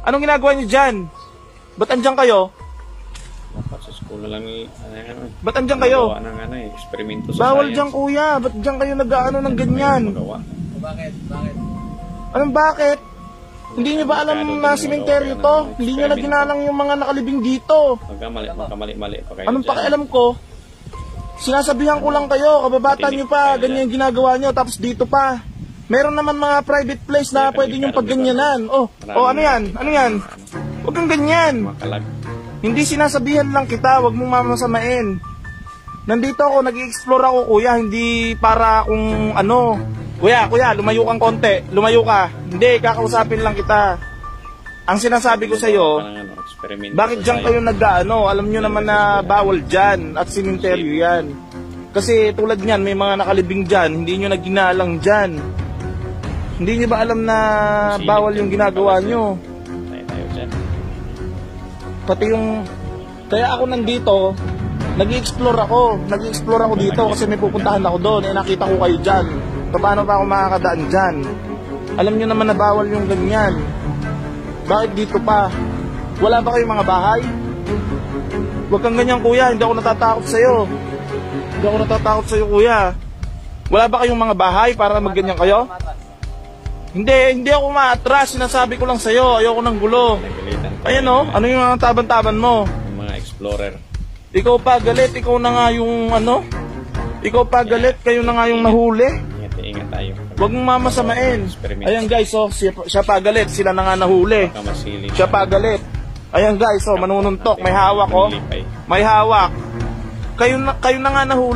Anong ginagawa niyo dyan? Ba't andyan kayo? Dapat sa school na lang Ba't andyan kayo? Ng eksperimento sa Bawal science. dyan kuya. Ba't dyan kayo nag-ano ng ganyan? Bakit? Anong bakit? Hindi niyo ba alam na simenteryo to? Hindi niyo na ginalang yung mga nakalibing dito. Magkamali-mali pa kayo. Anong pakialam ko? Sinasabihan ko lang kayo, kababata niyo pa, ganyan yung ginagawa niyo, tapos dito pa. Meron naman mga private place na pwede niyong pagganyanan. Oh, ano yan? Ano yan? Huwag kang ganyan. Makalag. Hindi sinasabihan lang kita, huwag mong mamasamain. Nandito ako, nag-i-explore ako kuya, hindi para kung ano. Kuya, lumayo kang konti, lumayo ka. Hindi, kakausapin lang kita. Ang sinasabi ko sa'yo, bakit dyan kayo nag-ano? Alam nyo naman na bawal dyan at simenteryo yan. Kasi tulad niyan, may mga nakalibing dyan, hindi nyo naginalang dyan. Hindi nyo ba alam na bawal yung ginagawa nyo? Pati yung... Kaya ako nandito, nag-i-explore ako dito kasi may pupuntahan ako doon. Nakita ko kayo dyan. Paano pa ako makakadaan dyan? Alam nyo naman na bawal yung ganyan. Bakit dito pa? Wala ba kayong mga bahay? Huwag kang ganyan kuya, hindi ako natatakot sa'yo. Hindi ako natatakot sa'yo kuya. Wala ba kayong mga bahay para magganyan kayo? Hindi ako maatras, sinasabi ko lang sa'yo, ayoko ng gulo. Ayan o, ano yung mga taban-taban mo? Yung mga explorer. Ikaw pa galit, ikaw na nga yung ano? Ikaw pa galit, kayo na nga yung nahuli. Ingat tayo. Huwag mong mamasamain. Ayan guys, oh, siya pa galit, sila na nga nahuli. Siya pa galit. Ayan guys, oh, manununtok, may hawak oh. May hawak. Kayo na nga nahuli.